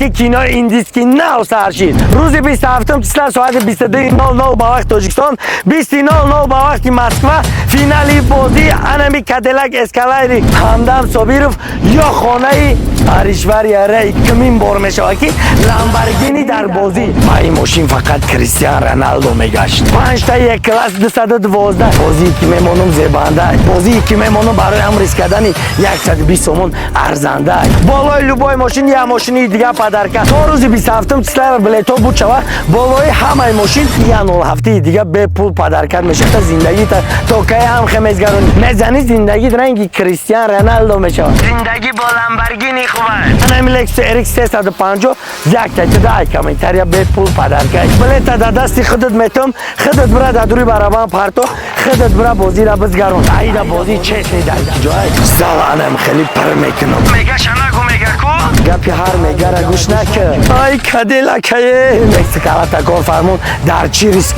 که کینو ایندیسکی نو سرشید روز 27 چسلا ساعت 22:00 با وقت تاجیکستان 20:00 با وقت مسکو فینالی بازی انمی کادیلاک اسکالایری همدم صابیروف یا خانه آریشوری ری کمین بار میشه که لامبورگینی در بازی با این ماشین فقط کریستیانو رونالدو میگشت 5 تا یک کلاس 212 بازی که میمونم زبانده بازی که میمونم برای هم ریسک کردن 120 سومون ارزنده بالای لوبای ماشین یا ماشینی دیگه پدرکا تا روز 27 چسلا بلیتو بود شوا بالای همه ماشین یا 07 دیگه به پول پدرکا میشه تا زندگی تا که هم خمیزگرون میزنی زندگی رنگی کریستیانو رونالدو میشه زندگی با لامبورگینی خوبه انا لکس RX 350 یک تا کامنتاریا به پول پدرکا بلیت در دست خودت میتم خودت برا در دوری برابر پارتو خودت برا بازی را بزگرون ایدا بازی چش میداد جای سلام خیلی پر میکنم میگه شناگو میگه کو گپی هر میگه را گوش نکن ای کادیلاکای مکسیکالا تکور فرمون در چی ریسک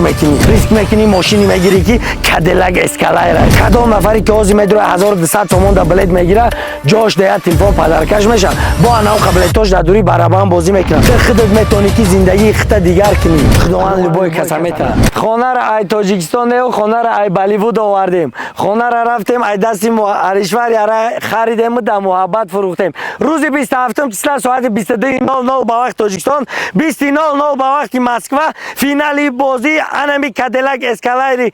میکنی ماشینی میگیری که کادیلاک اسکالایره کدوم نفری که اوزی میدره 1200 تومان در بلیت میگیره جاش دیگه تلفن پدرکش میشه با انا قبلیتوش در دوری برابر بازی میکنه خودت میتونی که زندگی خط دیگر کنی خداوند لبوی کسمیتا خانه را ای تاجیکستان و خانه را ای بالیوود آوردیم خانه را رفتیم ای دستیم آریشوری را خریدیم در محبت فروختیم روز 27 چسلا ساعت 22:00 با وقت تاجیکستان 20:00 با وقت مسکو فینالی بازی انمی کادیلاک اسکالایری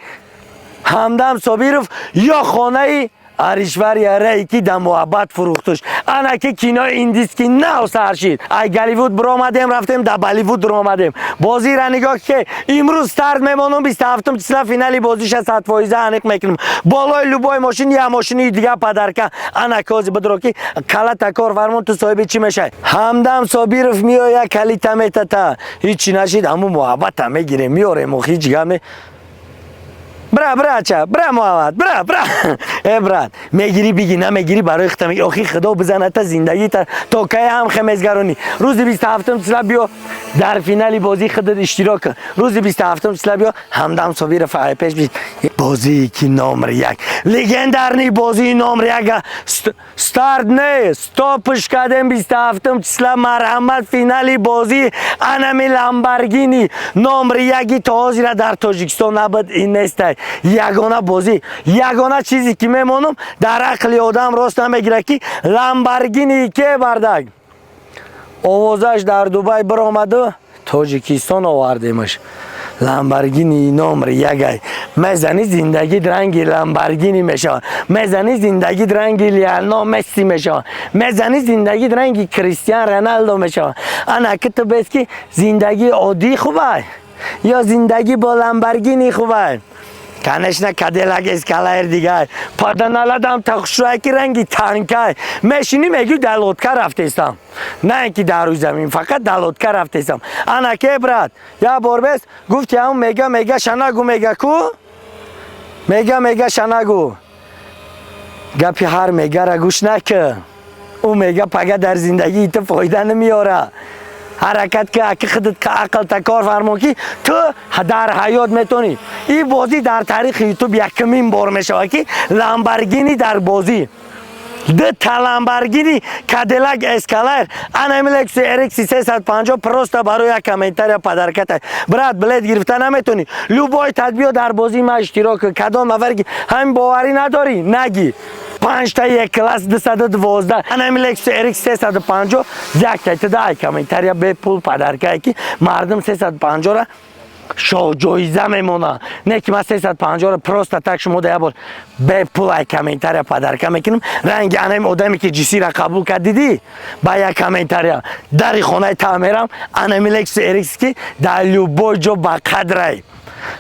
همدم صابیروف یا خانه آریشوری ری که در محبت فروختش انا که کینو ایندیسکی نو سرشید ای گالیوود برآمدیم رفتیم در بالیوود درآمدیم بازی را نگاه که امروز استارت میمونم 27 چسلا فینالی بازیش 100% انق میکنم بالای لوبای ماشین یا ماشینی دیگه پدرکا انا کوزی بدرو که کلا تکور فرمون تو صاحب چی میشه همدم صابیروف میویا کلیتا میتا هیچ نشید همو محبت میگیره میاره مخی جگه برا چه برا محمد برا برات میگیری بگی نمیگیری برای ختم آخی خدا بزنه تا زندگی تا که هم خمیزگرانی روز 27 چسلا بیا در فینالی بازی خودت اشتراک کن روز 27 چسلا بیا همدم صابیر فعال پیش بید بازی کی نمره 1 لژندرنی بازی نمره 1 استارت نه استاپش کردیم 27 چسلا مرحمت فینالی بازی انمی لامبورگینی نمره 1 تازی را در تاجیکستان نبود این نیست یگانه بازی یگانه چیزی که میمونم در عقل آدم راست نمیگیره که لامبورگینی که بردگ آوازش در دبی برآمده تاجیکستان آوردیمش لامبورگینی نمره 1 میزنی زندگی رنگی لامبورگینی میشه میزنی زندگی رنگی لیونل مسی میشه میزنی زندگی رنگی کریستیانو رونالدو میشه انا که تو بس که زندگی عادی خوبه یا زندگی با لامبورگینی خوبه کنشنا کادیلاک اسکالایر دیگه پادنالادم تخشوکی رنگی تانکای ماشینی میگی دلوتکا رفتم نه اینکه در روی زمین فقط دلوتکا رفتم انا که برات یا بوربس گفت یا میگه شناگو میگه کو میگه شناگو گپی هر میگه را گوش نکن او میگه پگه در زندگی تو فایده نمیاره حرکت که خودت که عقل تکار فرمون که تو در حیات میتونی این بازی در تاریخ یوتیوب یکمین بار میشه که لامبورگینی در بازی دو تا لامبورگینی کادیلاک اسکالایر اناملکس RX 350 پروستا برای یک کامنتار پدرکت برات بلیت گرفتن نمیتونی لوبای تطبیق در بازی ما اشتراک کدام نفر که همین باوری نداری نگی 5 تا یک کلاس 212 اناملکس RX 350 یک تا کامنتار به پول پدرکت که مردم 350 را شو جایزه میمونه نه که من 350 پروست تک شما دیگه بار به پول کامنتار پدرکا میکنم رنگ انم آدمی که جیسی را قبول کرد دیدی با یک کامنتار در خانه تعمیرم اناملکس RX که در لوبای جو با قدره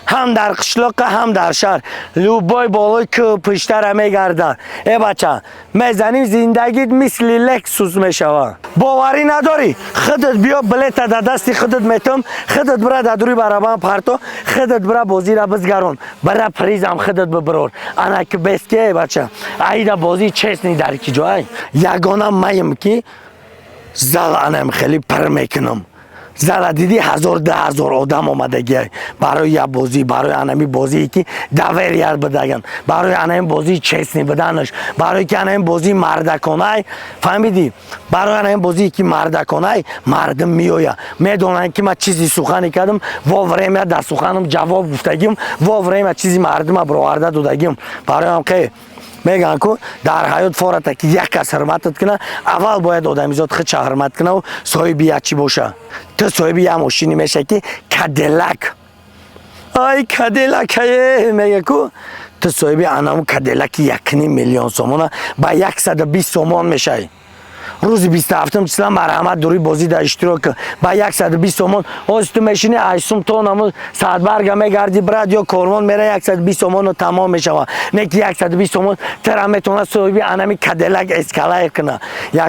هم در قشلاق هم در شهر لوبای بالای که پشتر میگرده ای بچه میزنیم زندگیت مثل لکسوس میشوه باوری نداری خودت بیا بلیت در دستی خودت میتم خودت برا در دوری برابر پارتو خودت برا بازی را بزگرون برا پریزم خودت ببرور انا که بس که ای بچه ایدا بازی چسنی در کی جای یگانه میم که زل انم خیلی پر میکنم زلا دیدی 1000 آدم اومدگی برای یا بازی برای انمی بازی که داور یاد بدگن برای انمی بازی چسنی بدنش برای که انمی بازی مردکانه فهمیدی برای انمی بازی که مردکانه مردم میویا میدونن که من چیزی سخنی کردم و وریم در سخنم جواب گفتگیم و وریم چیزی مردم برآورده دادگیم برای هم که میگن که در حیات فورت که یک کس حرمتت کنه اول باید آدمیزاد خودش حرمت کنه و صاحب یک چی باشه تو صاحب یک ماشینی میشه که کادیلاک ای کادیلاک میگه که تو صاحب انم کادیلاک 1.5 میلیون سومونه با 120 سومون میشه روز 27 چسلا مرحمت دوری بازی در اشتراک با 120 سومون از تو میشینی 8 تون هم ساعت برگ میگردی برات یا کورمون میره 120 سومون رو تمام میشه نه که 120 سومون ترا میتونه صاحب انمی کادیلاک اسکالای کنه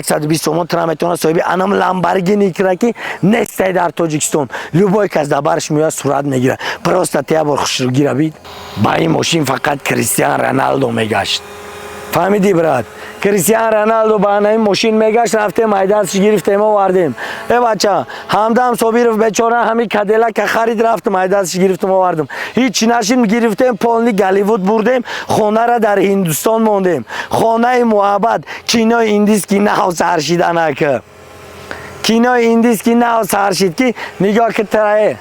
120 سومون ترا میتونه صاحب انم لامبورگینی کنه که نیست در تاجیکستان любой کس دبرش میاد صورت میگیره پروستا تیا بر خوشگیره بید با این ماشین فقط کریستیانو رونالدو میگشت فهمیدی برات کریستیانو رونالدو با این ماشین میگشت رفته میدانش گرفتیم و آوردیم ای بچه همدم صابیرف بیچاره همین کادیلاک خرید رفت میدانش گرفتیم و آوردیم هیچ نشین گرفتیم پولنی گالیوود بردیم خونه را در هندوستان موندیم خانه محبت کینو ایندیس کی نه سرشیدن که کینو ایندیس کی نه سرشید کی نگاه که تره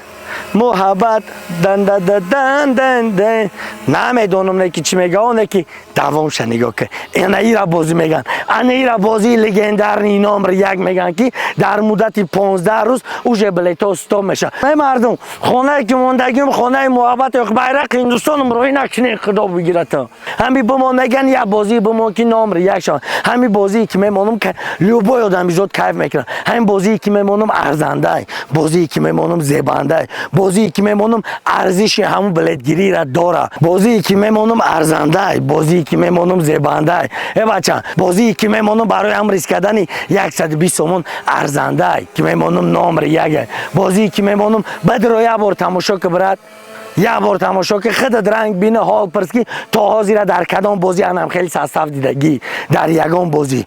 محبت دن دن دن دن دن نمیدونم که چی میگه اونه که دوامش نگاه که اینا بازی میگن اینا بازی لژندری نمره 1 میگن که در مدت 15 روز اوج بلیط استوب میشه مردم خونه که موندگیم خانه محبت بیرق هندوستان روی نکنه خدا بگیره تا همین به ما میگن یا بازی به ما که نمره 1 شون همین بازی که میمونم که لوبای آدم زود کیف میکنه همین بازی که میمونم ارزنده بازی که میمونم زیبنده بازی که میمونم ارزش همون بلیطگیری را داره بازی که میمونم ارزنده بازی که میمونم زیبنده ای بچه بازی که میمونم برای هم ریسک کردن 120 سومون ارزنده که میمونم نمره 1 بازی که میمونم بدر یا بار تماشا که برات یا بار تماشا که خودت رنگ بینه حال پرسکی تا حاضر در کدام بازی انم خیلی صف دیدگی در یگان بازی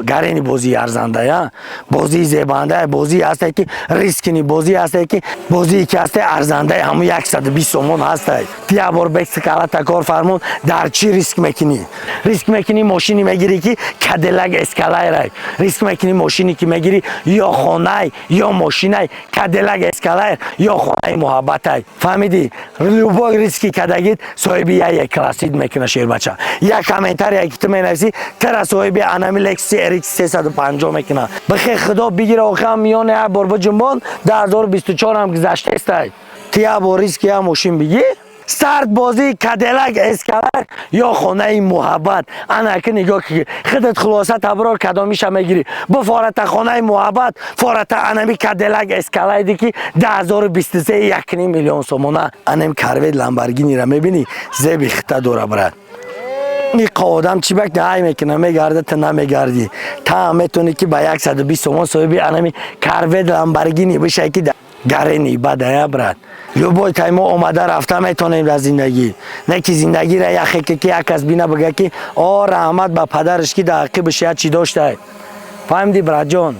گرین بازی ارزنده یا بازی زیبنده بازی هست که ریسکنی بازی هست که بازی که هست ارزنده همون 120 سومون هست تیا بار بکس کالا تکار فرمون در چی ریسک میکنی ماشینی میگیری که کادیلاک اسکالای رای ریسک میکنی ماشینی که میگیری یا خانه یا ماشینای کادیلاک اسکالای یا خانه محبت فهمیدی любой ریسکی کدگید صاحب یک کلاسید میکنه شیر بچه یک کامنتار یک تو مینویسی ترا صاحب انمی لکسی RX 350 میکنه بخیر خدا بگیره آخه میان یک بار بجنبان در 2024 هم گذشته است تیا با ریسکی هم ماشین بگی سرد بازی کادیلاک اسکالای یا خانه محبت انا که نگاه که خودت خلاصه تبرار کدامیش میگیری با فارت خانه محبت فارت انمی کادیلاک اسکالای دی که 2023 1.5 میلیون سومونه انم کاروید لامبورگینی را میبینی زیب خطا دوره برات این قوادم چی بک نه میکنه میگرده تا نمیگردی تا میتونی که با 120 سومون صاحب انمی کاروید لامبورگینی بشه که گرینی بده برات любой تایما اومده رفته میتونیم در زندگی نه که زندگی را یخی که یک از بینه بگه که رحمت به پدرش که در عقبش چی داشته فهمیدی برات جان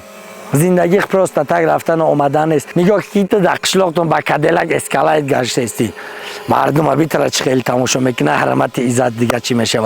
زندگی پروست تک رفتن و اومدن است نگاه که تو در قشلاقتون با کادیلاک اسکالای گشته استی مردم ابی ترا چه خیلی تماشا میکنه حرمت عزت دیگه چی میشه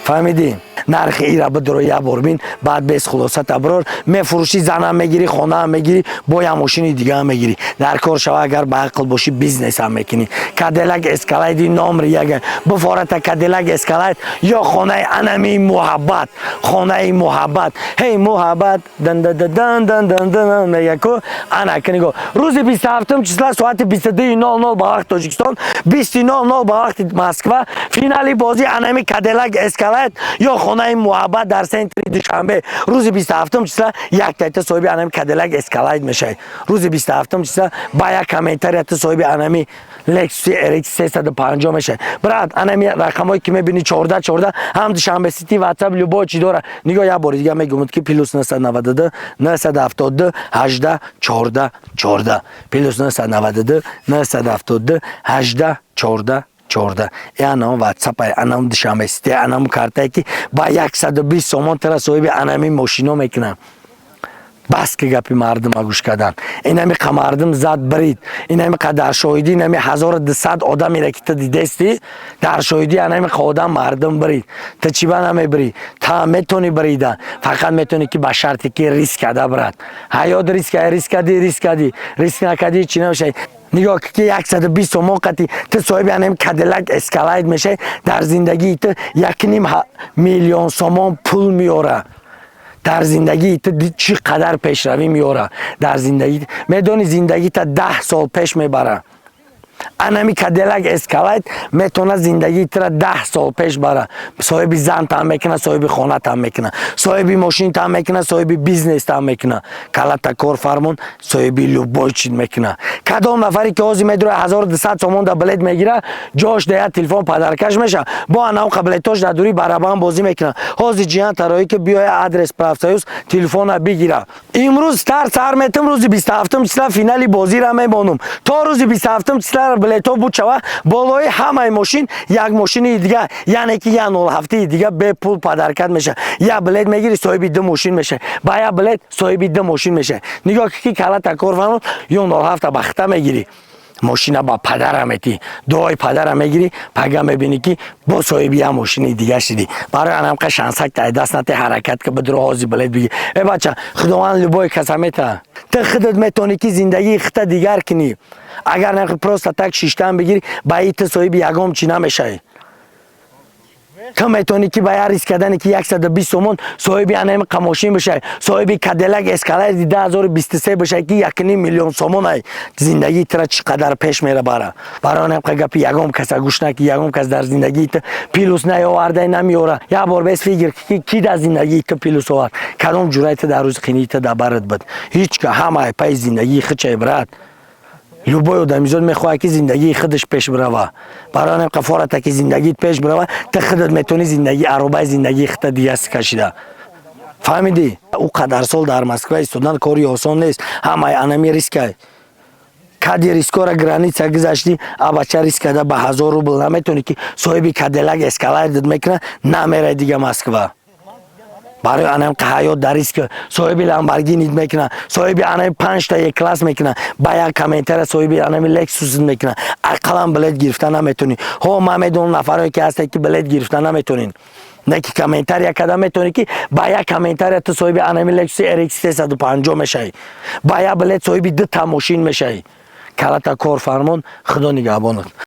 فهمیدی نرخ ایرا بدرو یا بربین بعد بیس خلاصه تبرار میفروشی زنم میگیری خانه هم میگیری با یا ماشین دیگه هم میگیری در کار شو اگر با عقل باشی بیزنس هم میکنی کادیلاک اسکالای دی نمره 1 بفارت کادیلاک اسکالای یا خانه انمی محبت خانه محبت هی محبت دن دن دن دن دن دن میگه کو انا کنیگو روز 27 چسلا ساعت 22:00 با وقت تاجیکستان 20:00 با وقت مسکو فینالی بازی انمی کادیلاک اسکالای یا خانه محبت در سنتر دوشنبه روز 27 چسلا یک تایت صاحب انمی کادیلاک اسکالای میشه روز 27 چسلا با یک کامنتار صاحب انمی لکسی RX 350 میشه برات انمی رقمایی که میبینی 14 هم دوشنبه سیتی واتساپ لوبو چی داره نگاه یا بار دیگه میگم که پلوس 992 972 18 14 پلوس 992 972 18 14 انام واتساپ انام دوشنبه سیتی انام کارت که با 120 سومون ترا صاحب انمی ماشینو میکنم بس که گپی مردم گوش کردن اینمی که مردم زد برید اینمی که در شاهدی اینمی 1200 آدمی را که تو دیدستی در شاهدی اینمی که آدم مردم برید تو چی نمی بری تا میتونی بریدن فقط میتونی که به شرطی که ریسک کده برد حیات ریسک نکدی چی نمیشه نگاه که 120 موقعی تو صاحب اینم کدیلک اسکالایت میشه در زندگی تو 1.5 میلیون سومون پول میاره در زندگی تو چی قدر پیشروی میاره در زندگی میدونی زندگی تا 10 سال پیش میبره انمی کدیلک اسکالایت میتونه زندگی تو 10 سال پیش بره صاحب زن تا میکنه صاحب خانه تا میکنه صاحب ماشین تا میکنه صاحب بیزنس تا میکنه کالتا کار فرمون صاحب لوبوی چی میکنه کدام نفری که اوزی میدره 1200 سومون دا بلیت میگیره جاش ده تلفن پدرکش میشه با انا قبلتوش در دوری برابان بازی میکنه اوزی جهان ترایی که بیای آدرس پرافسایوس تلفن بگیره امروز سر میتم روز 27 چسلا فینالی بازی را میبونم تا روز 27 چسلا بلیتو بود چوا بالای همه ماشین یک ماشین دیگه یعنی که یا 07 دیگه به پول پدرکت میشه یا بلیت میگیری صاحب 2 ماشین میشه با یا بلیت صاحب 2 ماشین میشه نگاه که کالا تکور فرمون یا 07 بخته میگیری ماشین با پدرم میتی دوای پدرم میگیری پگا میبینی که با صاحبی هم ماشین دیگه شدی برای انم که شانسک تا دست نته حرکت که بدرو حاضی بلد بگی ای بچه خداوند لبای کسمیته تو خودت میتونی که زندگی خطه دیگر کنی اگر نه پروستاتک شیشتن بگیری با ایت صاحب یگام چی نمیشه تو میتونی که باید ریسک کردن که 120 سومون صاحب انم قماشین بشه صاحب کدیلک اسکالایت 2023 بشه که 1.5 میلیون سومون ای زندگی تر چقدر پیش میره برای انم که گپی یگام کس گوش نکی یگام کس در زندگی ت پیلوس نیاورده نمیاره یا بار بس فکر کی در زندگی ت پیلوس آورد کدام جورایت در روز خینیت در برد بود هیچ که همه پای زندگی خچ عبرت لوبای آدمی زود میخواه که زندگی خودش پیش بروه برای آنم قفارت که زندگیت پیش بروه تو خودت میتونی زندگی عروبای زندگی خودت دیگه کشیده فهمیدی؟ او قدر سال در مسکو ایستادن کاری آسان نیست همه انمی ریسکه کدی ریسکو را گرانیت گذاشتی بچه ریسک ده به 1000 روبل نمیتونی که صاحب کدیلک اسکالایت میکنه نمیره دیگه مسکو برای انم که حیات در ریسک صاحب لامبورگینی میکنه صاحب انم 5 تا یک کلاس میکنه با یک کامنتر صاحب انم لکسوس میکنه اقلا بلیت گرفتن نمیتونی ها ما میدون نفرایی که هستی که بلیت گرفتن نمیتونین نه که کامنتر یک کدام میتونی که با یک کامنتر تو صاحب انم لکسوس RX 350 میشه با یک بلیت صاحب 2 تا ماشین میشه کالتا کار فرمون خدا نگهبانت